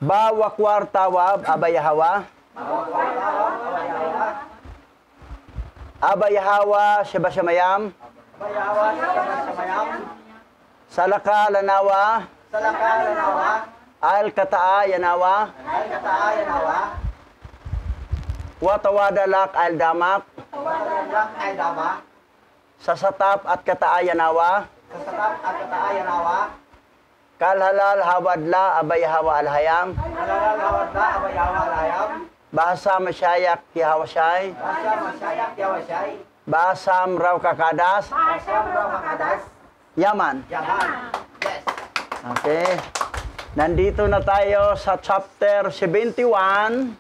Bawa kwartawab abayahawa. Abayahawa Shabashamayam. Salaka lanawa. Al kataa yanawa. Watawadalak al damak. Sasatap at kataa yanawa. Kalhalal hawadla abayahawa alhayam. Bahasa masyayak yahawashay. Bahasam raw kakadas. Yaman. Yes. Okay. Nandito na tayo sa chapter 71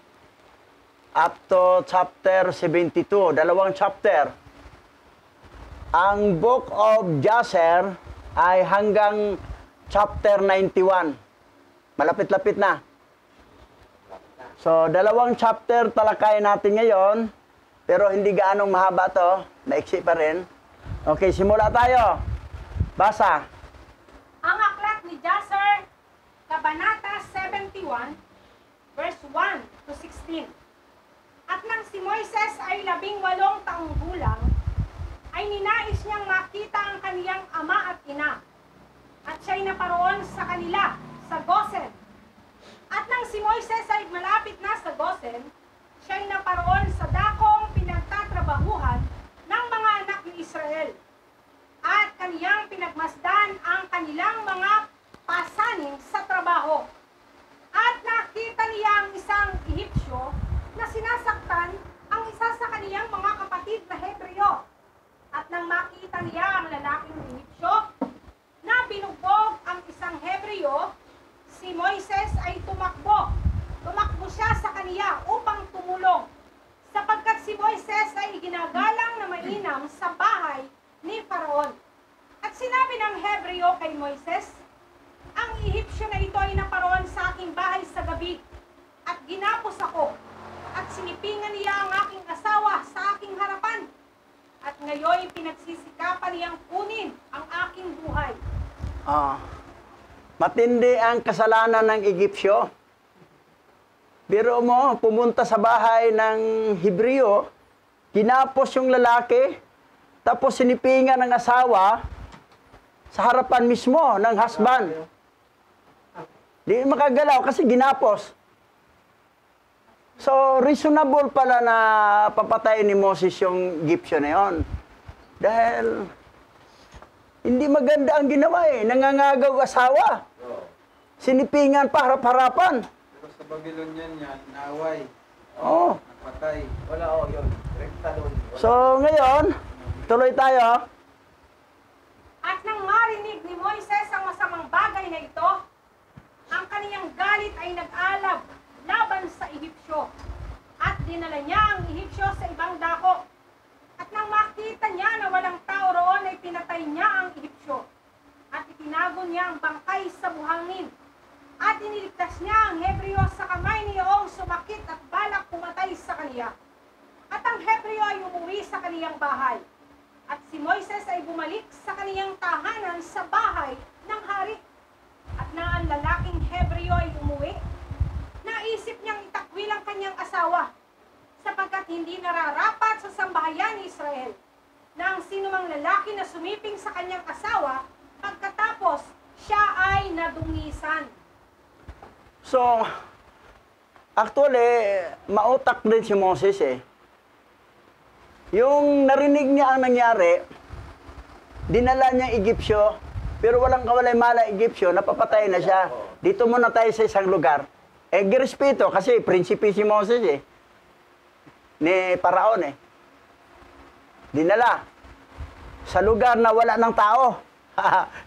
up to chapter 72. Dalawang chapter. Ang Book of Jasher ay hanggang chapter 91. Malapit-lapit na. So, dalawang chapter talakayin natin ngayon. Pero hindi gaanong mahaba to. Maiksi pa rin. Okay, simula tayo. Basa. Ang aklat ni Jasher, Kabanata 71, verse 1 to 16. At nang si Moises ay 18 taong gulang, ay ninais niyang makita ang kaniyang ama at ina. At siya'y naparoon sa kanila, sa Gosen. At nang si Moises ay malapit na sa Gosen, siya'y naparoon sa dakong pinagtatrabahuhan ng mga anak ni Israel. At kaniyang pinagmasdan ang kanilang mga pasanin sa trabaho. At nakita niya ang isang Ehipsyo na sinasaktan ang isa sa kaniyang mga kapatid na Hebreo. At nang makita niya ang lalaking Ehipsyo na binugbog ang isang Hebreo, si Moises ay tumakbo. Tumakbo siya sa kaniya upang tumulong, sapagkat si Moises ay ginagalang na mainam sa bahay ni Faraon. At sinabi ng Hebreo kay Moises, ang Ehipsyo na ito ay naparoon sa aking bahay sa gabi, at ginapos ako, at sinipingan niya ang aking asawa sa aking harapan. At ngayon pinagsisikapan niyang kunin ang aking buhay. Matindi ang kasalanan ng Ehipsyo. Biro mo, pumunta sa bahay ng Hebreo, ginapos yung lalaki, tapos sinipingan ng asawa sa harapan mismo ng husband. Di makagalaw kasi ginapos. So, reasonable pala na papatayin ni Moses yung Egyptian na yun. Dahil, hindi maganda ang ginawa eh. Nangangagaw asawa. Sinipingan pa harap-harapan. Pero sa Babylonian yan, naaway. Oo. Napatay. Wala, yun. Rekta doon. So, ngayon, tuloy tayo. At nang marinig ni Moises ang masamang bagay na ito, ang kaniyang galit ay nag-alab laban sa Ehipsyo. At dinala niya ang Ehipsyo sa ibang dako. At nang makita niya na walang tao roon, ay pinatay niya ang Ehipsyo. At itinago niya ang bangkay sa buhangin. At iniligtas niya ang Hebreo sa kamay niyoong sumakit at balak pumatay sa kaniya. At ang Hebreo ay umuwi sa kaniyang bahay. At si Moises ay bumalik sa kaniyang tahanan sa bahay ng hari. At na ang lalaking Hebreo ay umuwi, naisip niyang itakwil ang kanyang asawa, sapagkat hindi nararapat sa sambahayan ni Israel na ang sinumang lalaki na sumiping sa kanyang asawa, pagkatapos siya ay nadungisan. So, actually, mautak din si Moses eh. Yung narinig niya ang nangyari, dinala niya Egyptyo, pero walang kawalay-mala Egyptyo, napapatay na siya. Dito muna tayo sa isang lugar. Eh, girespeto, kasi prinsipe si Moses eh. Ni Paraon eh. Dinala. Sa lugar na wala ng tao.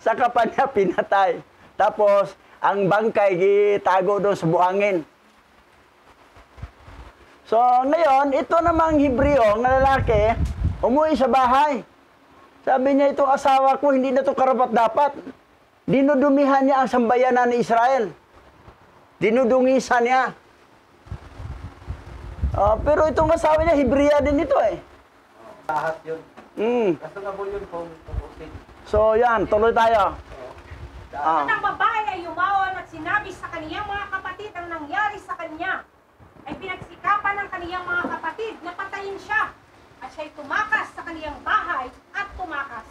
Saka pa niya pinatay. Tapos, ang bangkay gitago doon sa buhangin. So, ngayon, ito namang Hebreo na lalaki, umuwi sa bahay. Sabi niya, itong asawa ko, hindi na ito karapat-dapat. Dinudumihan niya ang sambayanan ni Israel. Dinudungisan niya. Pero itong asawa niya, Hebrea din ito eh. Lahat yun. Kaso nga po yun kung tubusin. So, yan, tuloy tayo. At ang babae ay yumaon at sinabi sa kaniyang mga kapatid ang niya, ay pinagsikapan ng kaniyang mga kapatid na patayin siya. At siya'y tumakas sa kaniyang bahay at tumakas.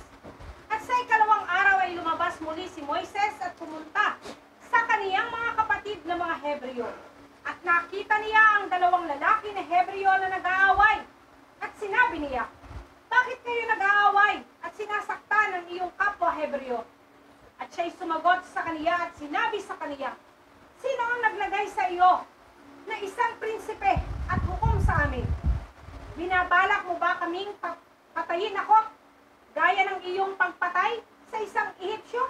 At sa ikalawang araw ay lumabas muli si Moises at pumunta sa kaniyang mga kapatid na mga Hebreo. At nakita niya ang dalawang lalaki na Hebreo na nag-aaway. At sinabi niya, bakit kayo nag-aaway at sinasaktan ang iyong kapwa Hebreo? At siya'y sumagot sa kaniya at sinabi sa kaniya, sino ang naglagay sa iyo na isang prinsipe at hukom sa amin? Binabalak mo ba kaming patayin ako, gaya ng iyong pagpatay sa isang Ehipsyo?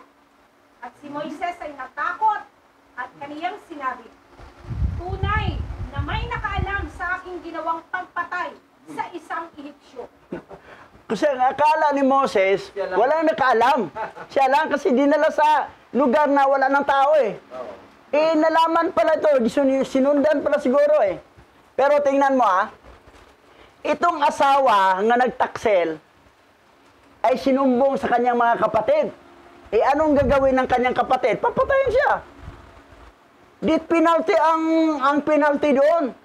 At si Moises ay natakot at kaniyang sinabi, tunay na may nakaalam sa aking ginawang pagpatay sa isang Ehipsyo. Kasi ang akala ni Moses, walang nakaalam. Siya lang kasi dinala sa lugar na wala ng tao eh. Eh, nalaman pala ito, sinundan pala siguro eh. Pero tingnan mo itong asawa nga nagtaksel ay sinumbong sa kanyang mga kapatid. Eh, anong gagawin ng kanyang kapatid? Papatayin siya. Death penalty ang penalty doon.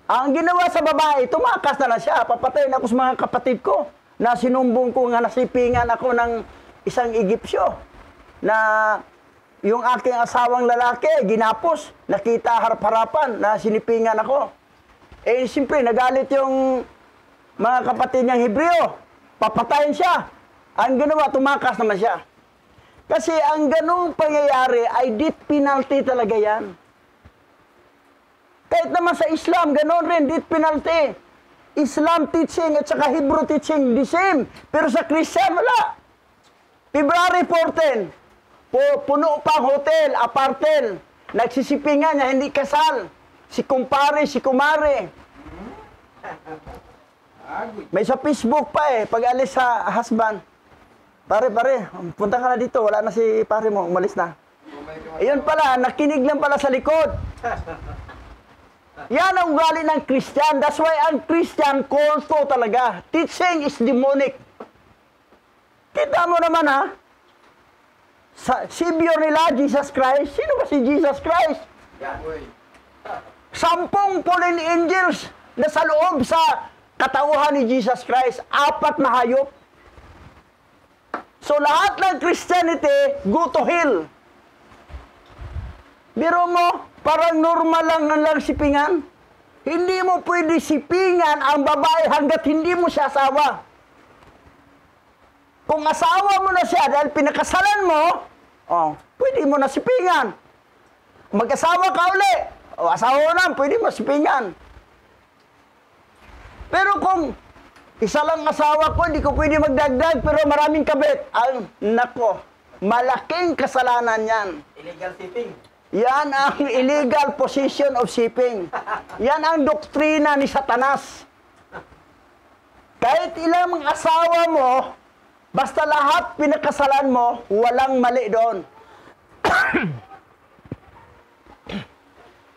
Ang ginawa sa babae, tumakas na lang siya. Papatayin ako sa mga kapatid ko na sinumbong ko nga nasipingan ako ng isang Egyptyo na yung aking asawang lalaki, ginapos, nakita harap-harapan na sinipingan ako. Eh, siyempre, nagalit yung mga kapatid niyang Hebreo. Papatayin siya. Ang ginawa, tumakas naman siya. Kasi ang ganung pangyayari ay death penalty talaga yan. Kahit naman sa Islam, gano'n rin, death penalty. Islam teaching at saka Hebrew teaching, the same. Pero sa Christian, wala. February 14, puno pa ang hotel, apartel. Nagsisipingan niya, hindi kasal. Si kumpare, si kumare. May sa Facebook pa eh, pag alis sa husband. Pare, punta ka na dito, wala na si pare mo, umalis na. Ayun pala, nakinig lang pala sa likod. Yan ang ugali ng Christian. That's why ang Christian, kulto talaga. Teaching is demonic. Kita mo naman sa Savior nila, Jesus Christ. Sino ba si Jesus Christ? Sampung fallen angels na sa loob sa katauhan ni Jesus Christ. 4 na hayop. So lahat ng Christianity, go to hell. Biro mo, parang normal lang sipingan. Hindi mo pwede sipingan ang babae hanggat hindi mo siya asawa. Kung asawa mo na siya dahil pinakasalan mo, pwede mo na sipingan. Mag-asawa ka uli. Asawa mo na, pwede mo sipingan. Pero kung isa lang asawa ko, hindi ko pwede magdagdag, pero maraming kabit. Nako, malaking kasalanan yan. Illegal shipping. Yan ang illegal possession of shipping. Yan ang doktrina ni Satanas. Kahit ilang asawa mo, basta lahat pinakasalan mo, walang mali doon.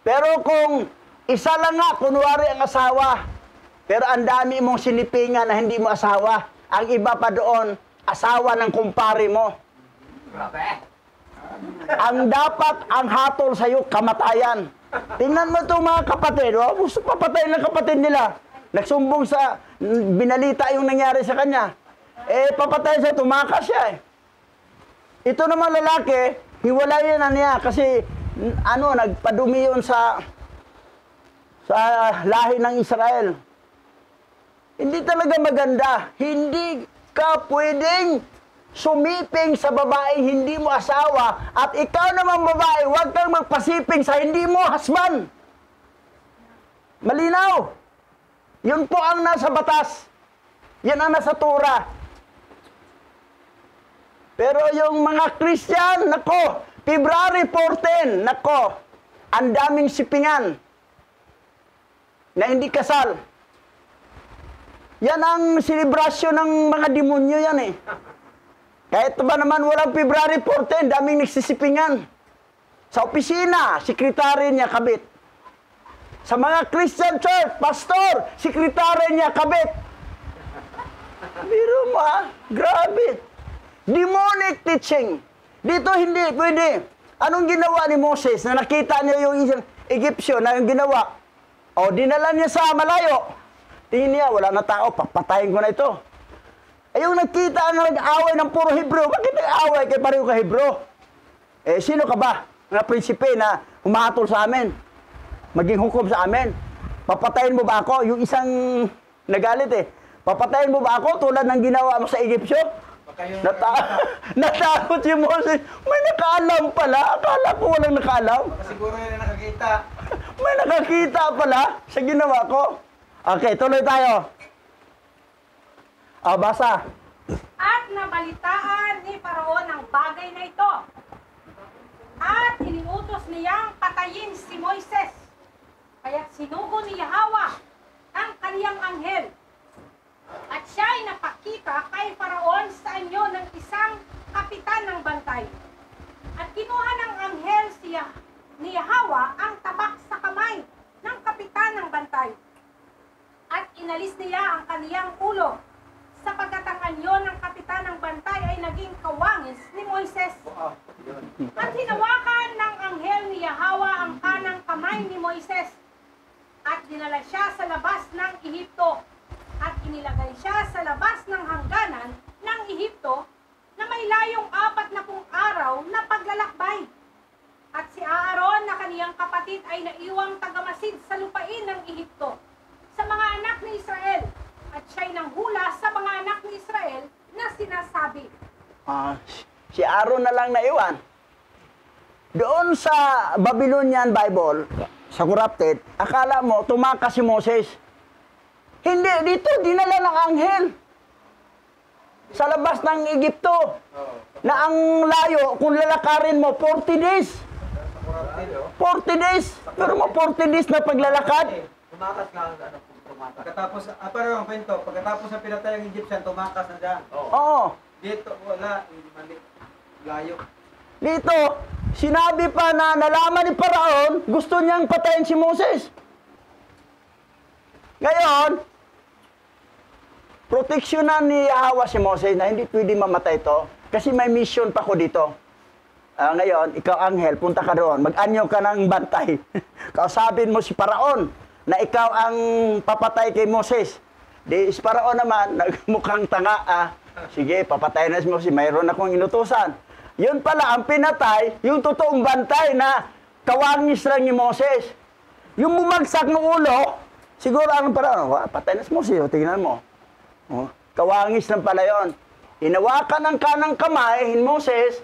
Pero kung isa lang nga, kunwari ang asawa, pero ang dami mong sinipingan na hindi mo asawa, ang iba pa doon, asawa ng kumpare mo. Grabe. Ang dapat, ang hatol sa'yo, kamatayan. Tingnan mo itong mga kapatid, gusto papatayin ng kapatid nila. Nagsumbong sa, binalita yung nangyari sa kanya. Eh, papatay siya, tumakas siya eh. Ito naman lalaki, hiwalayin na niya kasi nagpadumi yun sa lahi ng Israel. Hindi talaga maganda. Hindi ka pwedeng sumiping sa babae hindi mo asawa at ikaw naman babae, huwag kang magpasiping sa hindi mo husband. Malinaw. Yun po ang nasa batas. Yan ang nasa Torah. Pero yung mga Christian, nako, February 14, nako, ang daming sipingan na hindi kasal. Yan ang selebrasyon ng mga demonyo yan eh. Kahit ba naman walang February 14, daming nagsisipingan. Sa opisina, sekretary niya kabit. Sa mga Christian church, pastor, sekretary niya kabit. Biro mo grabe. Demonic teaching. Dito hindi pwede. Anong ginawa ni Moses na nakita niya yung isang, Egyptyo na yung ginawa. O, dinala niya sa malayo. Tingin niya, wala na tao, papatayin ko na ito. Eh, yung nagkita na nag-away ng puro Hebrew, bakit nag-away kay pareho ka Hebrew? Eh, sino ka ba? Mga prinsipe na humahatol sa amin. Maging hukom sa amin. Papatayin mo ba ako? Yung isang nagalit eh. Papatayin mo ba ako tulad ng ginawa mo sa Egyptyo? Natakot si Moses. May nakaalam pala. Akala ko walang nakaalam. Siguro yun na nakakita. May nakakita pala sa ginawa ko. Okay, tuloy tayo. Basa. At nabalitaan ni Faraon ang bagay na ito. At iniutos niyang patayin si Moises. Kaya't sinugo ni Yahweh ang kaniyang anghel. At siya'y napakita kay Faraon sa anyo ng isang kapitan ng bantay. At kinuha ng anghel ni Yahweh ang tabak sa kamay ng kapitan ng bantay. At inalis niya ang kaniyang ulo, sapagkat ang anyo ng kapitan ng bantay ay naging kawangis ni Moises. At hinawakan ng anghel ni Yahweh ang kanang kamay ni Moises, at dinala siya sa labas ng Ehipto, at inilagay siya sa labas ng hangganan ng Ehipto na may layong 40 araw na paglalakbay. At si Aaron na kaniyang kapatid ay naiwang tagamasid sa lupain ng Ehipto sa mga anak ni Israel, at siya'y nanghula sa mga anak ni Israel na sinasabi, Si Aaron na lang naiwan. Doon sa Babylonian Bible, sa corrupted, akala mo tumakas si Moses. Hindi, dito dinala ng anghel. Sa labas ng Egypto. Na ang layo, kung lalakarin mo, 40 days. 40 days. Pero mo 40 days na paglalakad. Tumakas nga ang ano, tumakas. Pagkatapos, pero ang kwento, pagkatapos na pinatay ang Egyptian, tumakas na dyan. Oo. Dito, wala, mali, layo. Dito, sinabi pa na nalaman ni Paraon, gusto niyang patayin si Moses. Ngayon, proteksyonan ni Yahweh si Moses na hindi pwede mamatay ito kasi may mission pa ko dito. Ngayon, ikaw anghel, punta ka doon, mag-anyo ka ng bantay. Kausapin mo si Paraon na ikaw ang papatay kay Moses. Di si Paraon naman, nagmukhang tanga, sige, papatay na si Moses, mayroon akong inutusan. Yun pala, ang pinatay, yung totoong bantay na kawangis lang ni Moses. Yung bumagsak ng ulo, siguro ang Paraon, patay na si Moses, tingnan mo. Kawangis lang pala yun. Hinawakan ang kanang kamay ni Moses,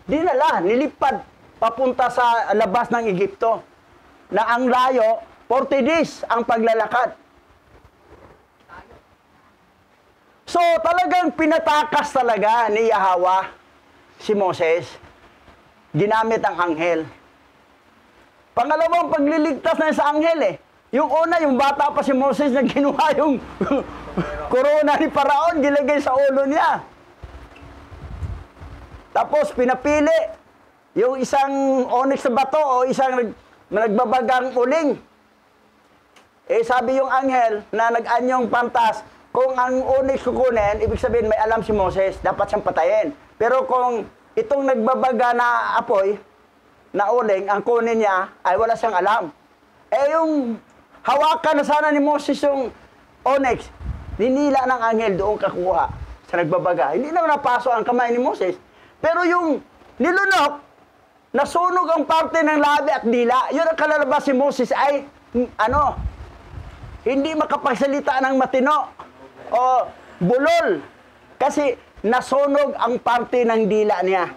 dinala, nilipad papunta sa labas ng Egypto. Na ang layo, 40 days ang paglalakad. So talagang pinatakas talaga ni Yahweh si Moses. Ginamit ang anghel. Pangalawang pagliligtas na sa anghel eh. Yung una, yung bata pa si Moses na kinuha yung corona ni Paraon, gilagay sa ulo niya. Tapos pinapili yung isang onyx na bato o isang nagbabagang uling. Eh sabi yung anghel na nag-anyong pantas, kung ang onyx kukunin, ibig sabihin may alam si Moses, dapat siyang patayin. Pero kung itong nagbabaga na apoy, na uling, ang kunin niya, ay wala siyang alam. Eh yung hawakan na sana ni Moses yung onyx, ninila ng anghel doon kakuha sa nagbabaga. Hindi na napasok ang kamay ni Moses. Pero yung nilunok, nasunog ang parte ng labi at dila, yun ang kalalabas si Moses ay, hindi makapagsalita ng matino o bulol. Kasi nasunog ang parte ng dila niya.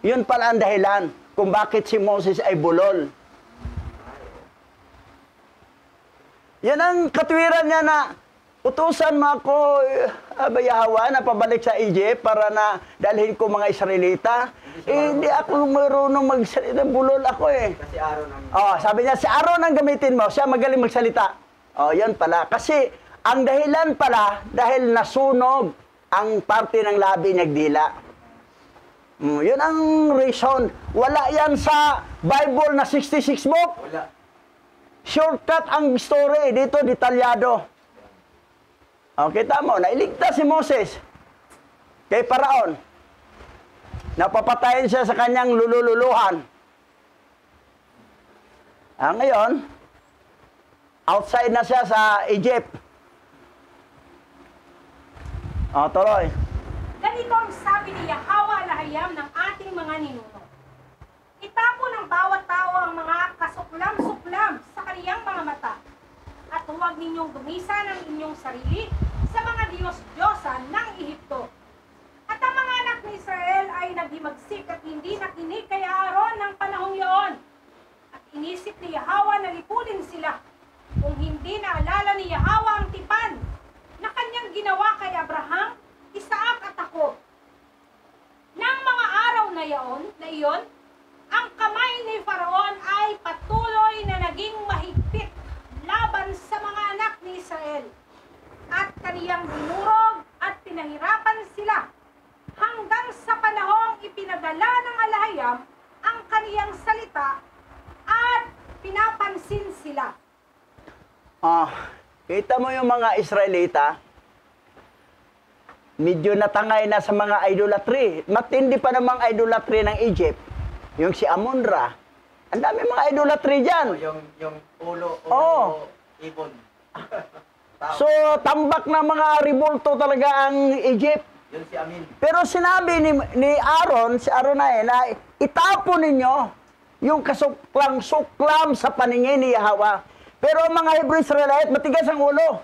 Yun pala ang dahilan kung bakit si Moses ay bulol. Yan ang katwiran niya na utusan mo ako, Yahweh, na pabalik sa Egypt para na dalhin ko mga Israelita. Hindi ako marunong magsalita, bulol ako eh. Kasi Aaron ang... Sabi niya, si Aaron ang gamitin mo, siya magaling magsalita. Yan pala. Kasi ang dahilan pala, dahil nasunog ang parte ng labi niya dila. Yun ang reason. Wala yan sa Bible na 66 book. Wala. Shortcut ang story. Dito, detalyado. Kita mo, nailigtas si Moses kay Paraon. Napapatayin siya sa kanyang lululuhan. Ngayon, outside na siya sa Egypt. Tuloy. Ganito ang sabi ni Yahweh Lahayam ng ating mga ninuno. Itapo ng bawat tao ang mga kasuklam-suklam sa kaniyang mga mata. At huwag ninyong dumisa ng inyong sarili sa mga Diyos-Diyosan ng Ehipto. At ang mga anak ni Israel ay naghimagsik at hindi nakinig kay Aaron ng panahong iyon. At inisip ni Yahweh na lipunin sila kung hindi naalala ni Yahweh ang tipan na kanyang ginawa kay Abraham, Isaac at ako. Nang mga araw na iyon, ang kamay ni Faraon ay patuloy na naging mahigpit laban sa mga anak ni Israel. At kaniyang dinurog at pinahirapan sila hanggang sa panahong ipinadala ng Alahayam ang kaniyang salita at pinapansin sila. Kita mo yung mga Israelita, medyo natangay na sa mga idolatry. Matindi pa namang idolatry ng Egypt. Yung si Amun-Ra. Ang dami mga idolatry dyan. Yung ulo, ibon. So, tambak na mga revolto talaga ang Egypt. Yun si Amin. Pero sinabi ni Aaron, si Aaron na itapon ninyo yung kasuklam-suklam sa paningin ni Yahweh. Pero ang mga Hebrew Israelite, matigas ang ulo.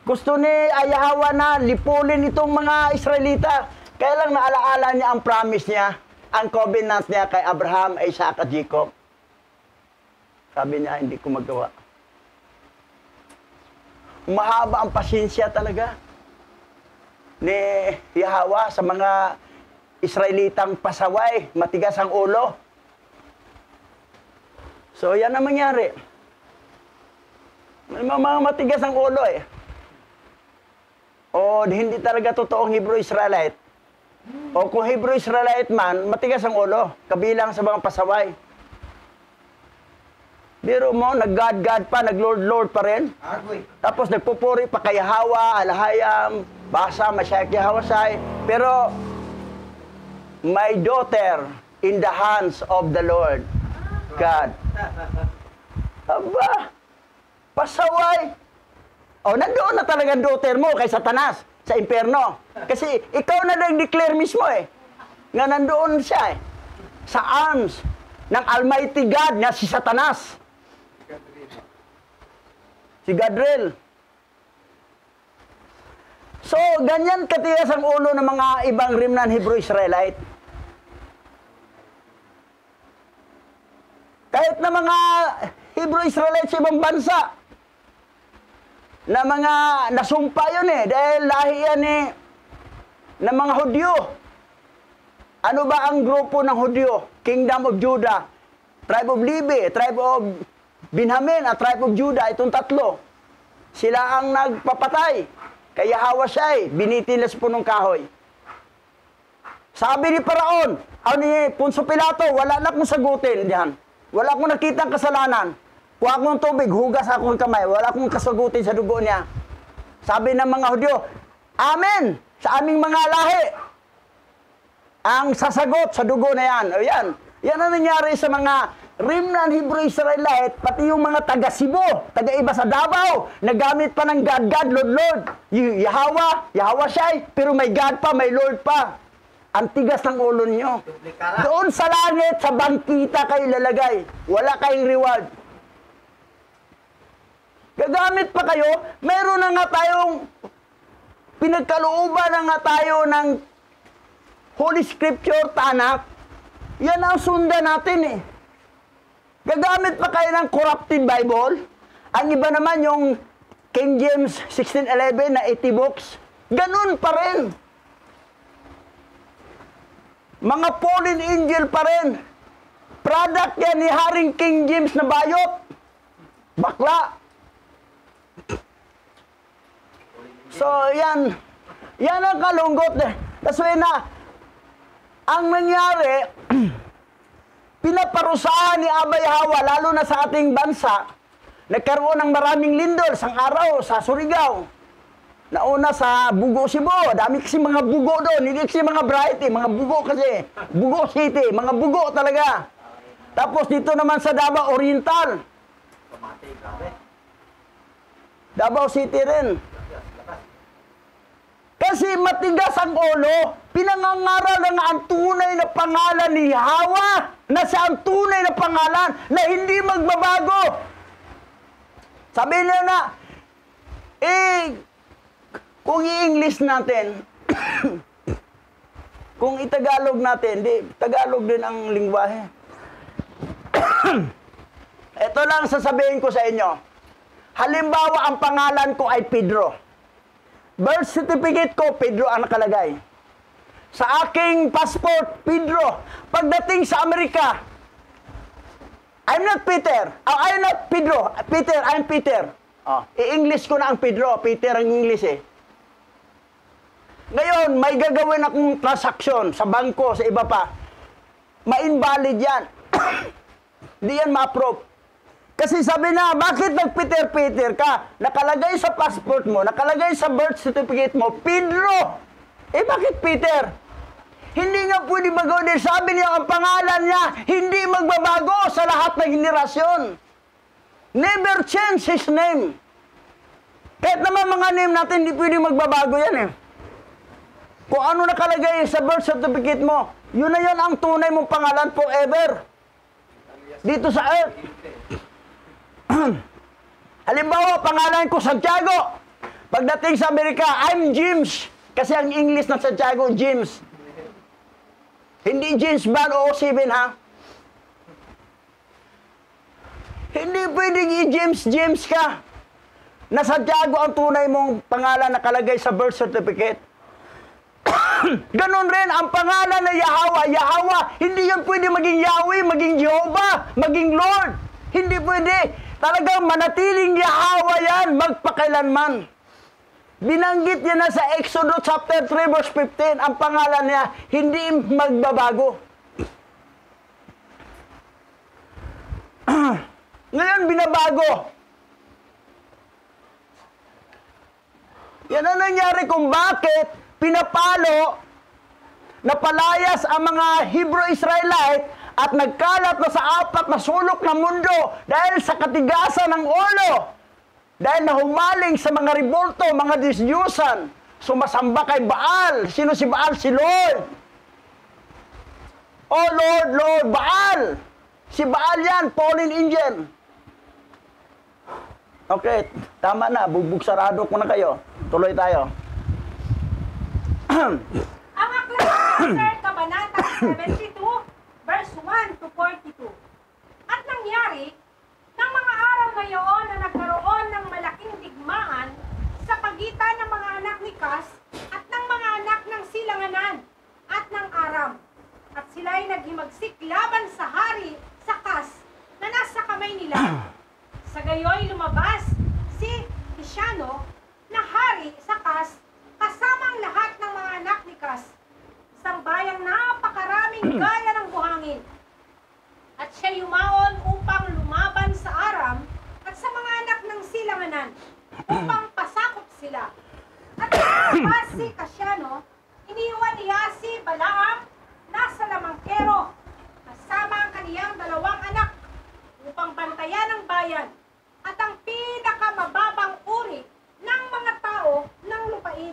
Gusto ni Yahweh na lipulin itong mga Israelita. Kaya lang naalaala niya ang promise niya, ang covenant niya kay Abraham, Isaac at Jacob. Sabi niya, hindi ko magawa. Mahaba ang pasensya talaga ni Yahweh sa mga Israelitang pasaway, matigas ang ulo. So, yan ang mangyari. May mga matigas ang ulo O hindi talaga totoong Hebrew Israelite. O kung Hebrew Israelite man, matigas ang ulo, kabilang sa mga pasaway. Biro mo, nag-God-God pa, nag-Lord-Lord pa rin. Tapos nagpupuri pa kay Yahweh, Alahayam, Basa, Mashiach Yahweh. Pero, my daughter in the hands of the Lord God. Aba, pasaway. Nandoon na talagang daughter mo kay Satanas sa impyerno. Kasi ikaw na nag-declare mismo nga nandoon siya sa arms ng Almighty God na si Satanas. Si Gadriel. So, ganyan katigas ang ulo ng mga ibang remnant Hebrew Israelite. Kahit na mga Hebrew Israelite sa ibang bansa, na mga nasumpa yun dahil lahi yan ng mga Hudyo. Ano ba ang grupo ng Hudyo? Kingdom of Judah, Tribe of Levi, Tribe of Benjamin, at Tribe of Judah, itong tatlo. Sila ang nagpapatay. Kaya Yahweh siya binitin sa punong kahoy. Sabi ni Paraon, ni Poncio Pilato, wala na akong sagutin diyan. Wala akong nakitang kasalanan. Kuha akong tubig, hugas akong kamay. Wala akong kasagutin sa dugo niya. Sabi ng mga Hudyo, Amen! Sa aming mga lahi. Ang sasagot sa dugo na yan. O yan. Yan ang nangyari sa mga remnant Hebrew Israelite, pati yung mga taga-Cebu, taga-iba sa Davao, nagamit pa ng God, God, Lord, Lord. Yahweh siya, pero may God pa, may Lord pa. Ang tigas ng ulo nyo. Doon sa langit, sa bangkita kayo lalagay. Wala kayong reward. Gagamit pa kayo, meron na nga tayong pinagkalooban na nga tayo ng Holy Scripture, Tanakh. Yan ang sundan natin Gagamit pa kayo ng corrupted Bible. Ang iba naman yung King James 1611 na 80 books. Ganun pa rin. Mga fallen angel pa rin. Product yan ni Haring King James na bayot. Bakla. So, yan. Yan ang kalunggot. That's why ang nangyari, pinaparusahan ni Abba Yahweh, lalo na sa ating bansa, nagkaroon ng maraming lindol sang araw sa Surigao. Nauna sa Bugo, Cebu. Dami kasi mga bugo doon. Hindi kasi mga variety. Mga bugo kasi. Bugo City. Mga bugo talaga. Tapos dito naman sa Davao Oriental. Pamati, grabe. Davao City rin. Kasi matigas ang ulo. Pinangangaral na nga ang tunay na pangalan ni Hawa. Na siya ang tunay na pangalan na hindi magbabago. Sabi niya na, kung i-English natin, kung i-Tagalog natin, Tagalog din ang lingwahe. Ito lang sasabihin ko sa inyo. Halimbawa, ang pangalan ko ay Pedro. Birth certificate ko, Pedro ang nakalagay. Sa aking passport, Pedro. Pagdating sa Amerika, I'm not Peter. Oh, I'm not Pedro. Peter, I'm Peter. Oh, i-English ko na ang Pedro. Peter ang English eh. Ngayon, may gagawin akong transaksyon sa bangko, sa iba pa. Ma-invalid yan. Di yan ma-approve. Kasi sabi na, bakit nag-Peter-Peter ka? Nakalagay sa passport mo, nakalagay sa birth certificate mo, Pedro! Bakit Peter? Hindi nga pwede bago din. Sabi niya, ang pangalan niya, hindi magbabago sa lahat ng henerasyon. Never change his name. Kahit naman mga name natin, hindi pwede magbabago yan eh. Kung ano nakalagay sa birth certificate mo, yun na yun ang tunay mong pangalan forever. Dito sa earth. Halimbawa, pangalan ko Santiago. Pagdating sa Amerika, I'm James. Kasi ang English ng Santiago, James. Hindi James Bond o 07, ha? Hindi pwedeng i-James ka. Na Santiago ang tunay mong pangalan nakalagay sa birth certificate. Ganon rin ang pangalan na Yahweh. Hindi yan pwede maging Yahweh, maging Jehovah, maging Lord. Hindi pwede. Talagang manatiling Yahweh yan, magpakailanman. Binanggit niya na sa Exodus chapter 3 verse 15, ang pangalan niya, hindi magbabago. Ngayon, binabago. Yan ang nangyari kung bakit napalayas ang mga Hebrew-Israelite at nagkalat na sa 4 na sulok ng mundo dahil sa katigasan ng ulo. Dahil nahumaling sa mga revolto, mga disyusan, sumasamba kay Baal. Sino si Baal? Si Lord. Oh Lord, Lord, Baal. Si Baal yan, fallen angel. Okay, tama na. Bugbog-sarado ko na kayo. Tuloy tayo. Ang aklat ni Sir Kabanata 72, verse 1 to 42. At nangyari, ng mga araw na iyon na nagkaroon ng malaking digmaan sa pagitan ng mga anak ni Kas at ng mga anak ng Silanganan at ng Aram. At sila'y naghimagsik laban sa hari sa Kas na nasa kamay nila. Sa gayoy lumabas si Kishano na hari sa Kas kasama ang lahat ng mga anak ni Kas. Isang bayang napakaraming gaya ng buhangin. At siya yumaon upang lumaban sa Aram at sa mga anak ng Silanganan upang pasakop sila. At lumabas si Kishano, iniwan niya si Balaam nasa lamangkero kasama ang kaniyang 2 anak upang bantayan ang bayan at ang pinakamababang uri ng mga tao ng lupain.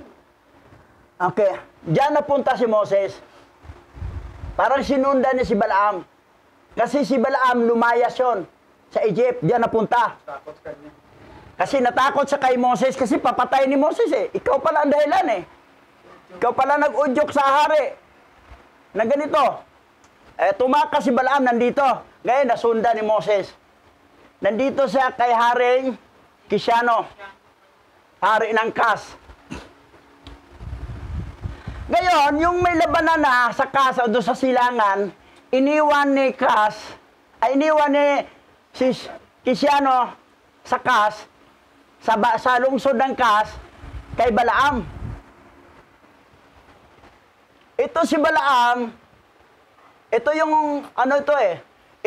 Okay, diyan napunta si Moses. Parang sinundan niya si Balaam. Kasi si Balaam lumayas yon sa Egypt, diyan napunta. Takot kanya. Kasi natakot siya kay Moses kasi papatay ni Moses eh. Ikaw pala ang dahilan eh. Ikaw pala nag-udyok sa hari. Na ganito. Tumakas si Balaam nandito. Ngayon nasundan ni Moses. Nandito siya kay Haring Kishano. Hari ng Kas. Ngayon, yung may labanan na sa Kas o doon sa silangan, iniwan ni Kishano sa Kas, sa lungsod ng Kas, kay Balaam. Ito si Balaam, ito yung,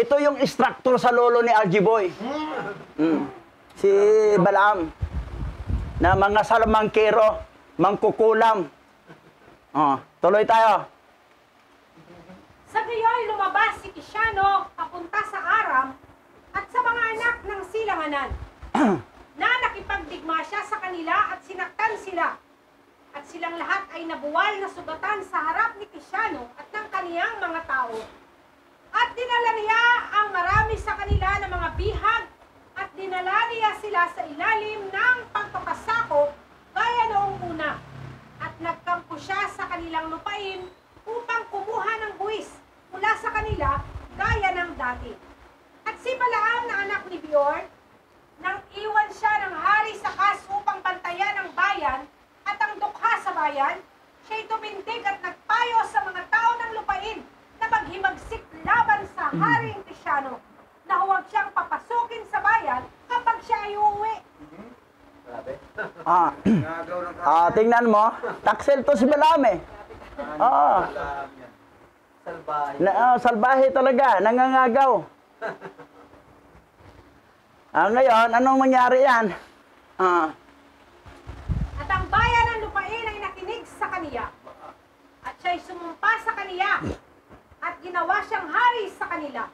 ito yung instructor sa lolo ni RG Boy. Si Balaam, na mga salamangkero, mangkukulam. Tuloy tayo. Sa gayoy lumabas si Kishano, papunta sa Aram at sa mga anak ng silanganan na nakipagdigma siya sa kanila at sinaktan sila. At silang lahat ay nabuwal na sugatan sa harap ni Kisyano at ng kaniyang mga tao. At dinala niya ang marami sa kanila ng mga bihag at dinala niya sila sa ilalim ng pagpapasako gaya noong una. At nagkampo siya sa kanilang lupain upang kumuha ng buwis mula sa kanila gaya ng dati. At si Balaam na anak ni Beor, nang iwan siya ng hari sa Kas upang bantayan ang bayan at ang dukha sa bayan, siya'y tumindig at nagpayo sa mga tao ng lupain na maghimagsik laban sa haring Kisyano, na huwag siyang papasukin sa bayan kapag siya ay uuwi. Grabe. Nagaw ng Tingnan mo, taksel to si Balaam eh. Oo. Alam yan. Salbahe. Salbahe talaga, nangangagaw. Ngayon, anong mangyari yan? At ang bayan ng lupain ay nakinig sa kaniya. At siya'y sumumpa sa kaniya. At ginawa siyang hari sa kanila.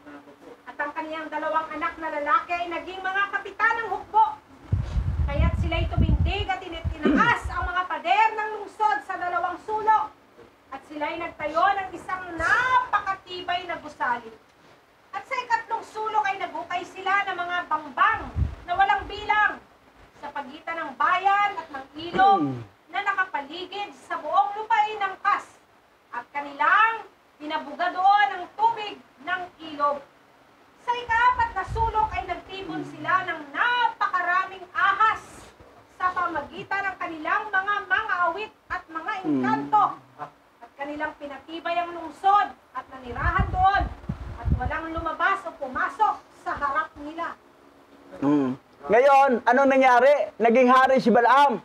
At ang kaniyang dalawang anak na lalaki ay naging mga kapitan ng hukbo. Kaya't sila'y tumindig at tinitaas ang mga pader ng lungsod sa dalawang sulok. At sila'y nagtayo ng isang napakatibay na gusali. At sa ikatlong sulok ay naghukay sila ng mga bangbang na walang bilang sa pagitan ng bayan at ng ilog na nakapaligid sa buong lupain ng Kas. At kanilang pinabuga doon ang tubig ng ilog. Sa ikaapat na sulok ay nagtipon sila ng napakaraming ahas sa pamagitan ng kanilang mga awit at mga engkanto. At kanilang pinatibay ang lungsod at nanirahan doon at walang lumabas o pumasok sa harap nila. Ngayon, anong nangyari? Naging hari si Balaam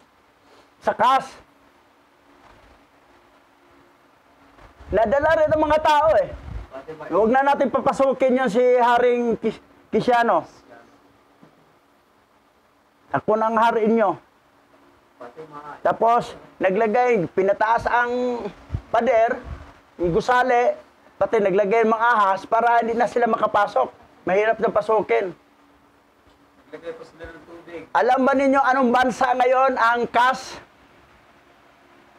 sa Kas. Nadala rin ang mga tao eh. Huwag na natin papasukin yan si Haring Kisyano. Ako nang hari inyo. Tapos, naglagay, pinataas ang pader, yung gusali, pati naglagay ng mga ahas para hindi na sila makapasok. Mahirap na pasukin. Lagay po sila ng tubig. Alam ba ninyo anong bansa ngayon ang Kas?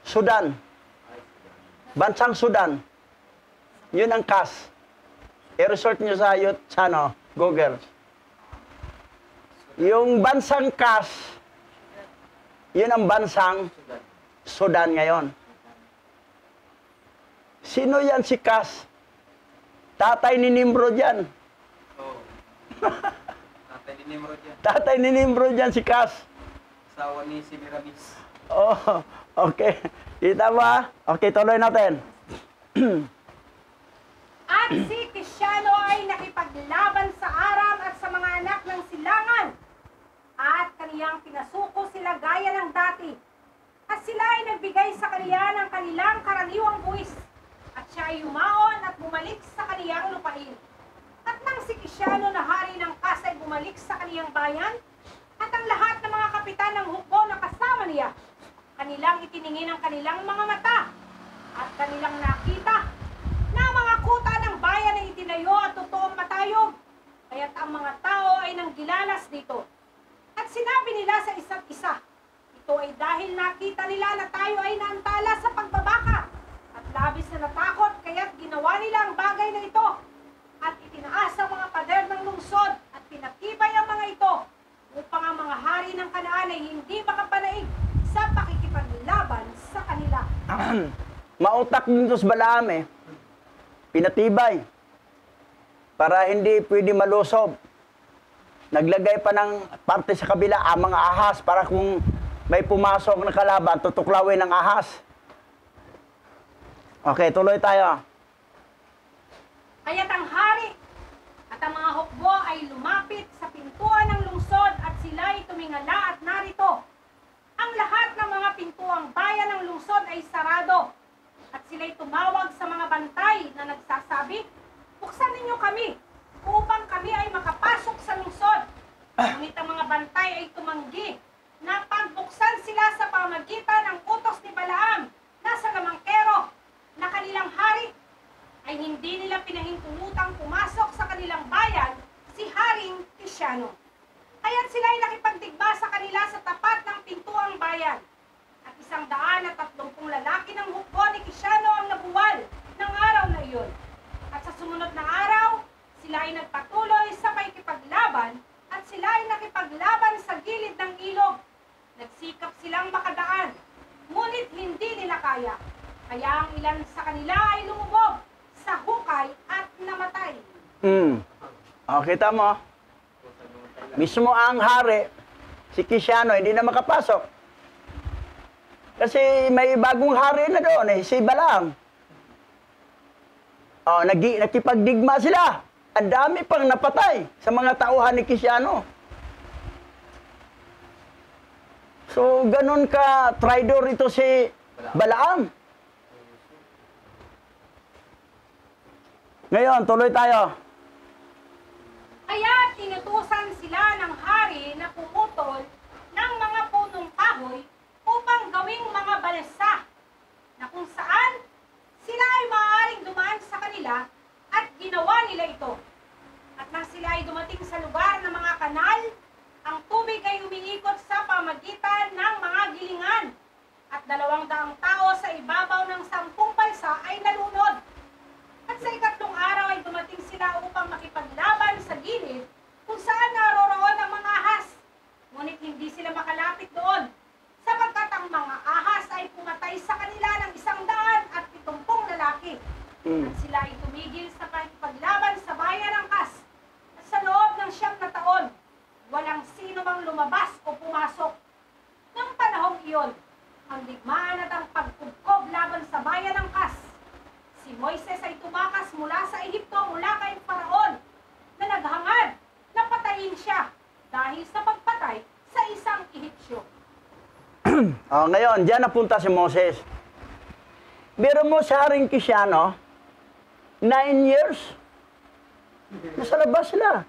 Sudan. Bansang Sudan. Yun ang Kas. I-resort nyo sa Google. Yung bansang Kas, yun ang bansang Sudan ngayon. Sino yan si Kas? Tatay ni Nimrod yan. Oo. Tatay ni Nimrod yan. Tatay ni Nimrod yan si Kas. Asawa ni Semiramis. Oh, okay. Kita ba? Okay, tuloy natin. At si Kisyano ay nakipaglaban sa Aram at sa mga anak ng silangan. At kaniyang pinasuko sila gaya ng dati. At sila ay nagbigay sa kaniya ng kanilang karaniwang buwis. At siya ay yumaon at bumalik sa kaniyang lupain. At nang si Kisyano na hari ng Kas ay bumalik sa kaniyang bayan, at ang lahat ng mga kapitan ng hukbo na kasama niya, kanilang itiningin ang kanilang mga mata, at kanilang nakita na mga kuta ng bayan ay itinayo at totoong matayog. Kaya't ang mga tao ay nanggilalas dito. At sinabi nila sa isa't isa, ito ay dahil nakita nila na tayo ay naantala sa pagbabaka. At labis na natakot, kaya't ginawa nila ang bagay na ito. At itinaas ang mga pader ng lungsod at pinatibay ang mga ito upang ang mga hari ng Kanaan ay hindi makapanaig sa pakikipaglaban sa kanila. Mautak nito sa Balaam eh. Pinatibay. Para hindi pwede malusob. Naglagay pa ng parte sa kabila ang mga ahas para kung may pumasok na kalaban, tutuklawin ng ahas. Okay, tuloy tayo. Kaya't ang hari at ang mga hukbo ay lumapit sa pintuan ng lungsod at sila'y tumingala at narito. Ang lahat ng mga pintuang bayan ng lungsod ay sarado. At sila'y tumawag sa mga bantay na nagsasabi, buksan ninyo kami upang kami ay makapasok sa lungsod. Ngunit ang mga bantay ay tumanggi na pagbuksan sila sa pamagitan ng utos ni Balaam na sa lamangkero na kanilang hari ay hindi nila pinahintulutang pumasok sa kanilang bayan, si Haring Tiziano. Kaya't sila ay nakipagdigma sa kanila sa tapat ng pintuang bayan. At 130 lalaki ng hukbo ni Tiziano ang nabuwal ng araw na iyon. At sa sumunod na araw, sila ay nagpatuloy sa pakikipaglaban at sila ay nakipaglaban sa gilid ng ilog. Nagsikap silang makadaan, ngunit hindi nila kaya. Kaya ang ilan sa kanila ay lumubog sa hukay at namatay. O, kita mo. Mismo ang hari, si Tiziano, hindi na makapasok. Kasi may bagong hari na doon, si Balaam. O, nakipagdigma sila. Ang dami pang napatay sa mga tauhan ni Tiziano. So, ganun ka traidor ito si Balaam. Ngayon, tuloy tayo. Kaya tinutusan sila ng hari na pumutol ng mga punong kahoy upang gawing mga balsa na kung saan sila ay maaaring dumaan sa kanila at ginawa nila ito. At nang sila ay dumating sa lugar ng mga kanal, ang tubig ay umiikot sa pamagitan ng mga gilingan at 200 tao sa ibabaw ng 10 balsa ay nalunod. At sa ikatlong araw ay dumating sila upang makipaglaban sa gilid kung saan naroroon ang mga ahas. Ngunit hindi sila makalapit doon, sapagkat ang mga ahas ay pumatay sa kanila ng 170 lalaki. At sila ay tumigil sa pakipaglaban sa bayan ng Kas. At sa loob ng 9 na taon, walang sino mang lumabas o pumasok. Nang panahong iyon, ang digmaan at ang pagkubkob laban sa bayan ng Kas. Si Moises ay tumakas mula sa Ehipto, mula kay Faraon, na naghangad na patayin siya dahil sa pagpatay sa isang Ehipsyo. Ngayon, diyan napunta si Moses. Biro mo sa Haring Tiziano, 9 years. Nasa labas sila.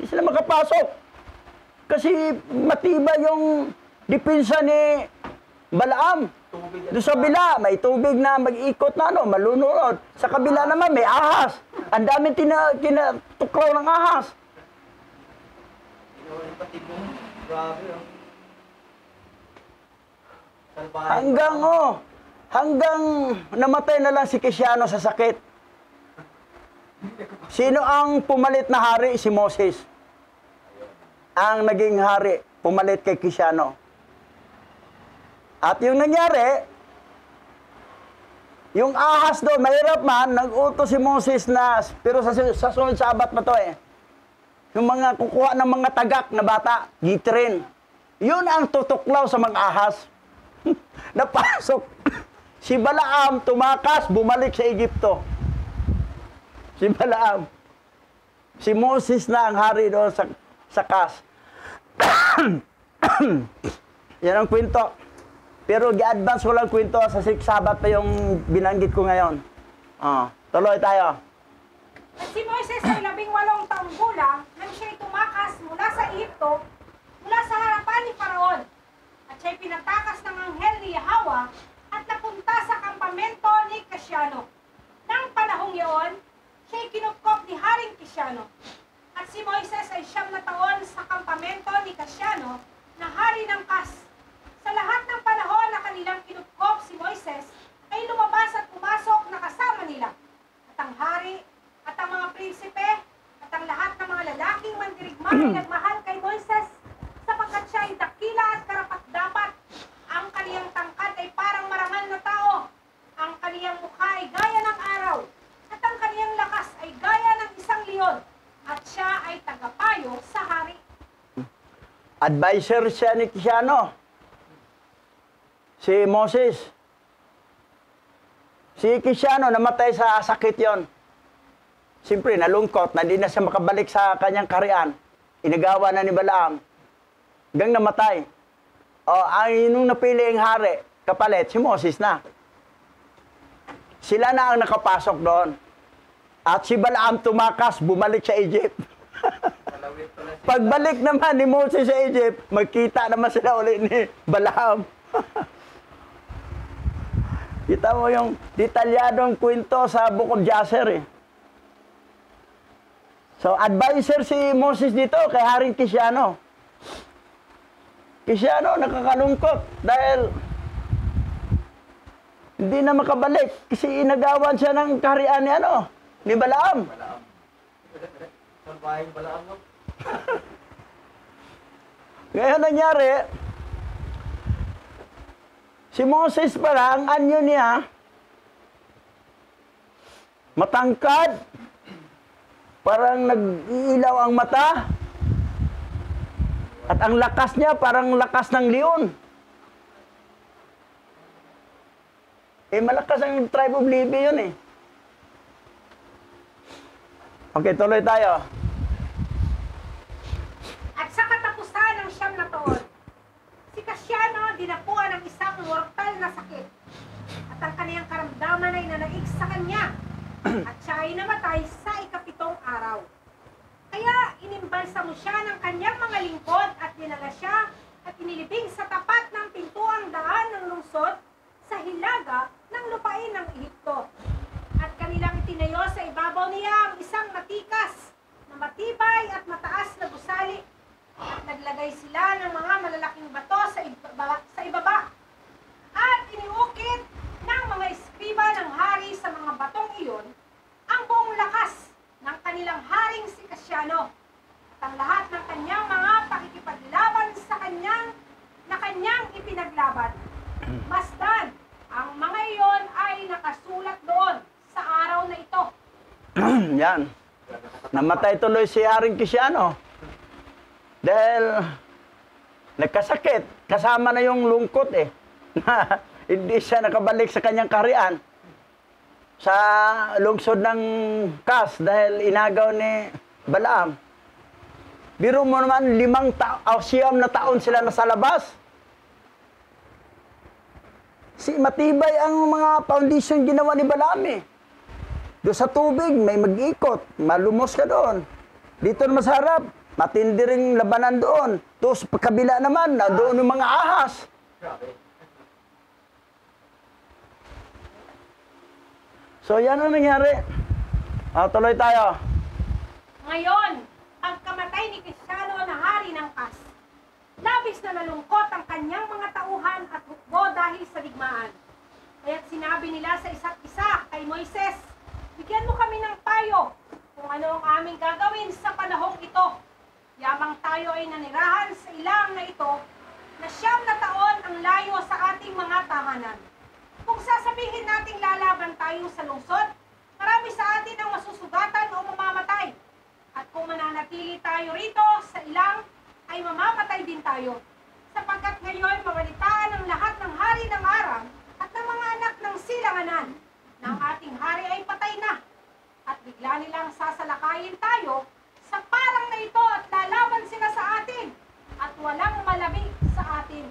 Hindi sila makapasok. Kasi matibay yung depensa ni Balaam. Doon sa kabila, may tubig na mag-ikot na malunod. Sa kabila naman, may ahas. Ang daming tinatuklaw ng ahas. Hanggang namatay na lang si Tiziano sa sakit. Sino ang pumalit na hari? Si Moses. Ang naging hari, pumalit kay Tiziano. At yung nangyari, yung ahas doon, mahirap man, nag-utos si Moses na, pero sa sunod sabat na to yung mga kukuha ng mga tagak na bata, gitrin. Yun ang tutuklaw sa mga ahas. Napasok. Si Balaam tumakas, bumalik sa Egypto. Si Balaam. Si Moses na ang hari doon sa Kas. Yan ang kwento. Pero i-advance ko lang kwento sa 6 Sabat pa yung binanggit ko ngayon. Tuloy tayo. At si Moises ay 18 taong gulang nang siya'y tumakas mula sa Ehipto, mula sa harapan ni Faraon. At siya'y pinatakas ng anghel ni Yahweh at napunta sa kampamento ni Tiziano. Nang panahong iyon, siya'y kinupkop ni Haring Tiziano. At si Moises ay 9 na taon sa kampamento ni Tiziano na hari ng Kas. Sa lahat ng panahon na kanilang kinupkop si Moises, ay lumabas at pumasok na kasama nila. At ang hari, at ang mga prinsipe, at ang lahat ng mga lalaking mandirigma ay nagmahal kay Moises, sapagkat siya ay dakila at karapat-dapat. Ang kaniyang tangkad ay parang marangal na tao. Ang kaniyang mukha ay gaya ng araw. At ang kaniyang lakas ay gaya ng isang leon. At siya ay tagapayo sa hari. Advisor siya ni Tiziano. Si Moses. Si Tiziano, namatay sa sakit yon. Siyempre, nalungkot na hindi na siya makabalik sa kanyang kaharian. Inagawa na ni Balaam. Hanggang namatay. Nung napili ang hari, kapalit, si Moses na. Sila na ang nakapasok doon. At si Balaam tumakas, bumalik sa Egypt. Pagbalik naman ni Moses sa Egypt, magkita naman sila ulit ni Balaam. Kita mo yung detalyadong kwento sa Book of Jasher So, advisor si Moses dito kay Haring Kisiano. Kisiano, nakakalungkot dahil hindi na makabalik kasi inagawan siya ng kaharian ni ni Balaam. Salbahin Balaam, no? Ngayon nangyari, si Moses pala, ang anyo niya, matangkad, parang nag-iilaw ang mata, at ang lakas niya parang lakas ng leon. Malakas ang tribe of Levi yun eh. Okay, tuloy tayo. At sa katapusan ng 9 na taon, si Kasiano dinapuan ng isang mortal na sakit. At ang kaniyang karamdaman ay nanaig sa kanya. At siya ay namatay sa 7th araw. Kaya inimbalsamo siya ng kanyang mga lingkod at dinala siya at inilibing sa tapat ng pintuang daan ng lungsod sa hilaga ng lupain ng Ehipto. At kanilang itinayo sa ibabaw niya ang isang matikas na matibay at mataas na gusali. At naglagay sila ng mga malalaking bato sa ibaba. At iniukit ng mga eskriba ng hari sa mga batong iyon ang buong lakas ng kanilang haring si Kasiano at ang lahat ng kanyang mga pakikipaglaban sa kanyang ipinaglaban. Masdan, ang mga iyon ay nakasulat doon sa araw na ito. Yan. Namatay tuloy si Haring Kisiano. Dahil nagkasakit. Kasama na yung lungkot eh. Hindi siya nakabalik sa kanyang kaharian. Sa lungsod ng Kas dahil inagaw ni Balaam. Biro mo naman, 9 na taon sila nasa labas. Matibay ang mga foundation ginawa ni Balaam eh. Doon sa tubig, may mag-ikot. Malumos ka doon. Dito naman sa harap, matindi ring labanan doon. Tapos pagkabila naman, doon yung mga ahas. So yan ang nangyari. Tuloy tayo. Ngayon, pagkamatay ni Kasiano na hari ng Kas, labis na nalungkot ang kanyang mga tauhan at hukbo dahil sa digmaan. Kaya't sinabi nila sa isa't isa kay Moises, bigyan mo kami ng payo kung ano ang aming gagawin sa panahong ito. Yamang tayo ay nanirahan sa ilang na ito na 9 na taon ang layo sa ating mga tahanan. Kung sasabihin nating lalaban tayo sa lungsod, marami sa atin ang masusugatan o mamamatay. At kung mananatili tayo rito sa ilang, ay mamamatay din tayo. Sapagkat ngayon mabalitaan ng lahat ng hari ng Aram at ng mga anak ng silanganan na ang ating hari ay patay na. At bigla nilang sasalakayin tayo sa parang na ito at lalaban sila sa atin at walang malabi sa atin.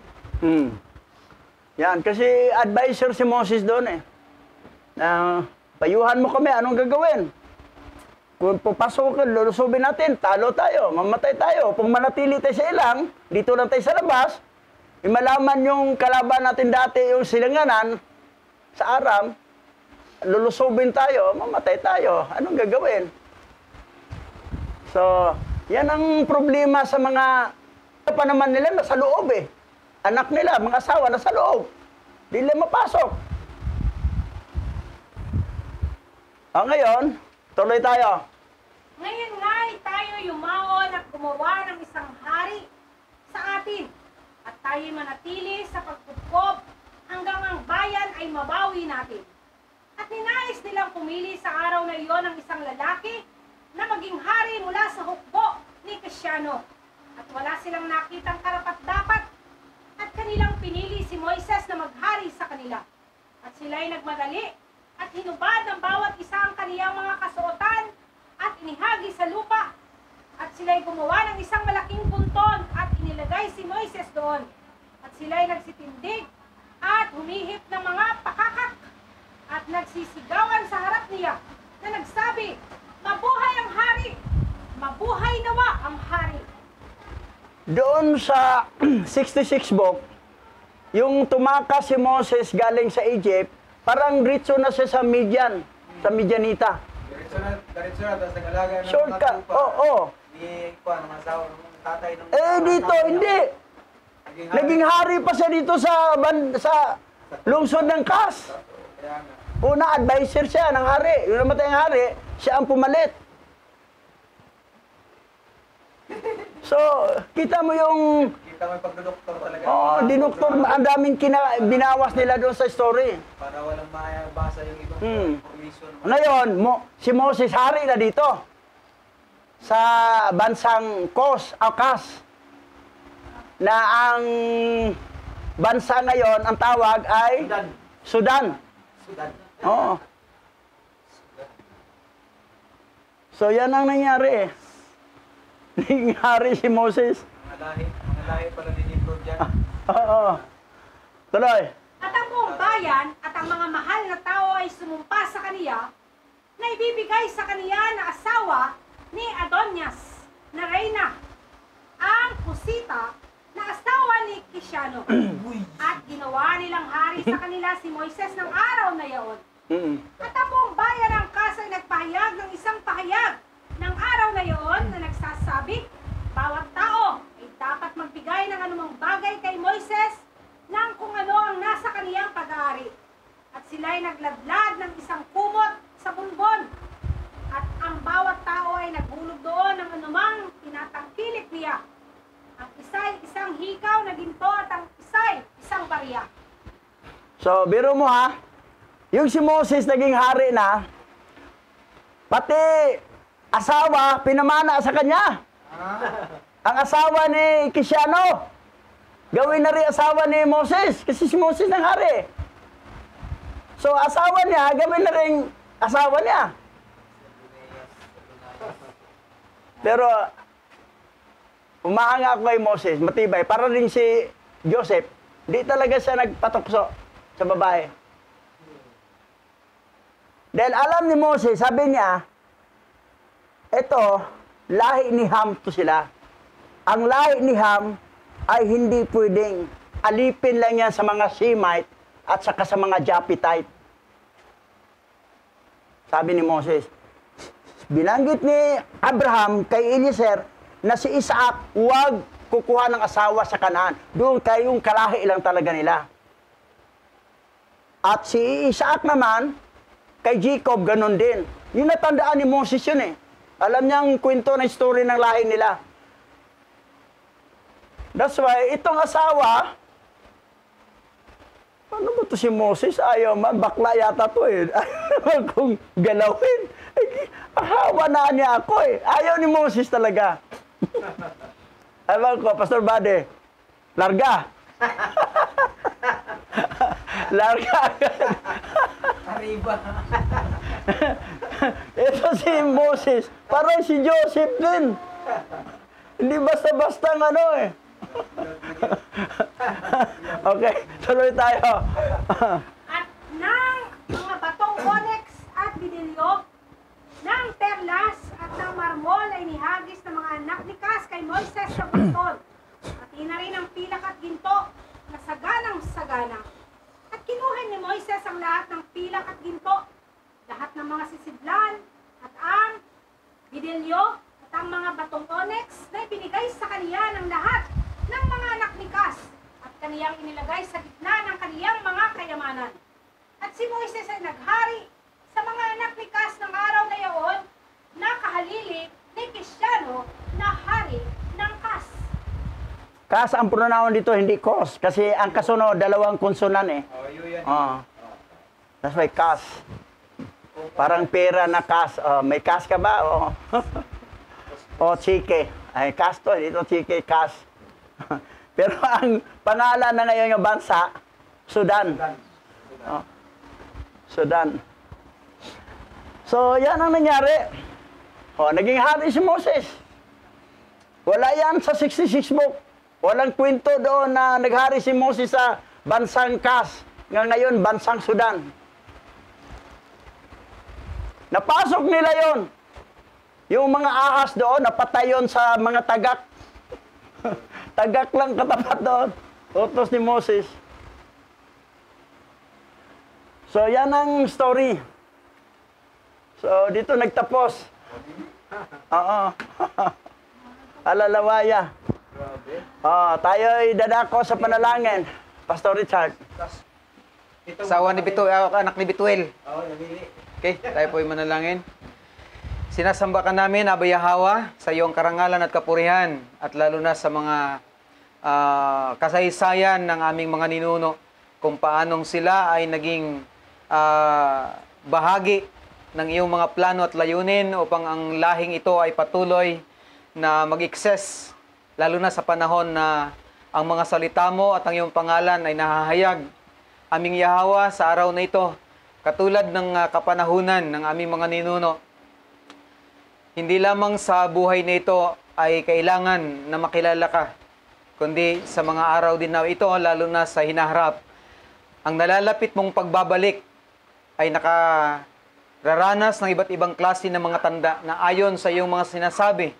Yan, kasi advisor si Moses doon eh. Payuhan mo kami, anong gagawin? Kung papasukin, lulusubin natin, talo tayo, mamatay tayo. Kung manatili tayo sa ilang, dito lang tayo sa labas, malaman yung kalaban natin dati, yung silanganan, sa Aram, lulusubin tayo, mamatay tayo. Anong gagawin? So, yan ang problema sa mga pa naman nila nasa loob eh. Anak nila, mga asawa nasa loob. Di nila mapasok. Ngayon, tuloy tayo. Ngayon nga'y tayo yumaon at gumawa ng isang hari sa atin. At tayo'y manatili sa pagkukob hanggang ang bayan ay mabawi natin. At ninais nilang pumili sa araw na iyon ng isang lalaki na maging hari mula sa hukbo ni Kasiano. At wala silang nakitang karapat-dapat. At kanilang pinili si Moises na maghari sa kanila. At sila'y nagmadali at hinubad ng bawat isa ang kaniyang mga kasuotan at inihagi sa lupa. At sila'y gumawa ng isang malaking punton at inilagay si Moises doon. At sila'y nagsitindig at humihip ng mga pakakak at nagsisigawan sa harap niya na nagsabi, "Mabuhay ang hari! Mabuhay nawa ang hari!" Doon sa 66 book, yung tumakas si Moses galing sa Egypt, parang ritso na siya sa Midian, sa Midianita. Diretso na, tapos nag-alaga ng mga Shortcut. tupa. Oo. Ni Kuan, ng asawa, ng tatay ng... Dito, hindi. Naging hari pa siya dito sa lungsod ng Kas. Kaya nga. Una, advisor siya ng hari. Yung namatay ang hari, siya ang pumalit. So, kita mo yung... Kita mo yung pagdodoktor talaga. dinoktor, ang daming binawas nila doon sa story. Para walang mabasa yung ibang information. Ngayon, si Moses hari na dito. Sa bansang Kas. Na ang bansa ngayon, ang tawag ay Sudan. Oo. So, yan ang nangyari. Nangyari si Moses. Mga lahi pala ni Nimrod dyan. Oo. Tuloy. At ang buong bayan at ang mga mahal na tao ay sumumpa sa kaniya na ibibigay sa kaniya na asawa ni Adonias na reyna, ang Kusita na asawa ni Kisiano. At ginawa nilang hari sa kanila si Moises ng araw na yaon. At ang buong bayan ng Kas ay nagpahayag ng isang pahayag ng araw na yaon na nagsasabi, bawat tao ay dapat magbigay ng anumang bagay kay Moises ng kung ano ang nasa kaniyang pag-aari. At sila'y nagladlad ng isang kumot sa bunbon. At ang bawat tao ay naghulog doon ng anumang tinatangkilik niya. Ang isa'y isang hikaw na ginto at ang isa'y isang barya. So, biro mo ha, yung si Moses naging hari na, pati asawa, pinamana sa kanya. Ang asawa ni Kisiano, gawin na rin asawa ni Moses, kasi si Moses nang hari. So, asawa niya, gawin na rin asawa niya. Pero, umahanga ako kay Moses, matibay. Para rin si Joseph, di talaga siya nagpatukso sa babae. Dahil alam ni Moses, sabi niya, eto, lahi ni Ham to sila. Ang lahi ni Ham ay hindi pwedeng alipin lang yan sa mga Shemite at saka sa mga Japhetite. Sabi ni Moses, binanggit ni Abraham kay Eliezer na si Isaac huwag kukuha ng asawa sa Kanaan. Doon kayong kalahi lang talaga nila. At si Isaac naman, kay Jacob, ganun din. Yung natandaan ni Moses yun eh. Alam niya ang kwento na story ng lahi nila. That's why, itong asawa, ano ba to si Moses? Ayaw man, bakla yata to eh. Ayaw kong galawin. Ahawa na niya ako eh. Ayaw ni Moses talaga. Ewan ko, Pastor Bade, larga. Larga. Arriba. Ito si Moses, parang si Joseph din. Hindi basta-basta ano eh. Okay, tuloy tayo. At ng mga batong onyx at bidilyo, ng perlas at ng marmol ay nihagis ng mga anak ni Kas kay Moises sa butol. At ina rin ang pilak at ginto na saganang-sagana. At kinuha ni Moises ang lahat ng pilak at ginto, lahat ng mga sisidlan at ang bidilyo at ang mga batong onyx na ibinigay sa kaniya ng lahat ng mga anak ni Kas at kaniyang inilagay sa gitna ng kaniyang mga kayamanan. At si Moises ay naghari sa mga anak ni Kas ng araw na yaon na kahalili ni Kisiano na hari ng Kas. Kas ang pronoun dito, hindi kos. Kasi ang kasunod, dalawang konsonan eh. Oh, yun yan. That's why kas. Parang pera na kas. May kas ka ba? O chike. Ay, kas to. Dito chike, kas. Pero ang pangalan na ngayon yung bansa, Sudan. Sudan. So, yan ang nangyari. Naging hari si Moses. Wala yan sa 66 book. Walang kwento doon na naghari si Moses sa bansang Kas. Ngayon, bansang Sudan. Napasok nila yon. Yung mga ahas doon, napatay yon sa mga tagak. Tagak lang katapat doon. Utos ni Moses. So, yan ang story. So, dito nagtapos. Oo. Alalawaya. Tayo ay dadako sa panalangin. Pastor Richard. Asawa ni Bituel, anak ni Bituel. Oo, namili. Okay, tayo po ay manalangin. Sinasamba ka namin, Aba Yahawa, sa iyong karangalan at kapurihan, at lalo na sa mga kasaysayan ng aming mga ninuno, kung paanong sila ay naging bahagi ng iyong mga plano at layunin upang ang lahing ito ay patuloy na mag-excess, lalo na sa panahon na ang mga salita mo at ang iyong pangalan ay nahahayag. Aming Yahawa, sa araw na ito, katulad ng kapanahunan ng aming mga ninuno, hindi lamang sa buhay na ito ay kailangan na makilala ka, kundi sa mga araw din na ito, lalo na sa hinaharap, ang nalalapit mong pagbabalik ay nakararanas ng iba't ibang klase ng mga tanda na ayon sa iyong mga sinasabi,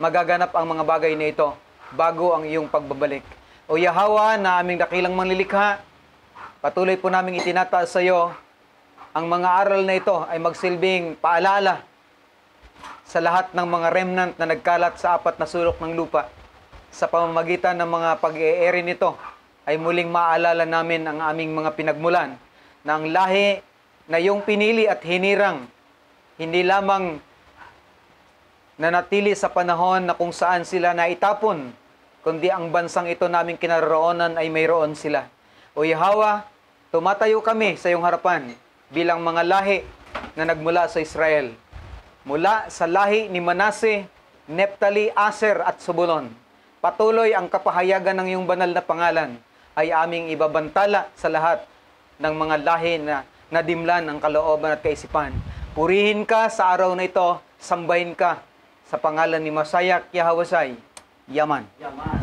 magaganap ang mga bagay na ito bago ang iyong pagbabalik. O Yahawa, na aming dakilang manlilikha, patuloy po namin itinataas sa iyo, ang mga aral na ito ay magsilbing paalala sa lahat ng mga remnant na nagkalat sa 4 na sulok ng lupa. Sa pamamagitan ng mga pag-e-eri nito, ay muling maalala namin ang aming mga pinagmulan, na ang lahi na iyong pinili at hinirang, hindi lamang nanatili sa panahon na kung saan sila naitapon, kundi ang bansang ito naming kinaroroonan ay mayroon sila. O Yahawa, tumatayo kami sa iyong harapan bilang mga lahi na nagmula sa Israel. Mula sa lahi ni Manase, Neptali, Aser at Zebulon. Patuloy ang kapahayagan ng iyong banal na pangalan ay aming ibabantala sa lahat ng mga lahi na nadimlan ang kalooban at kaisipan. Purihin ka sa araw na ito, sambahin ka sa pangalan ni Masayak Yahawasay. Yaman. Yaman.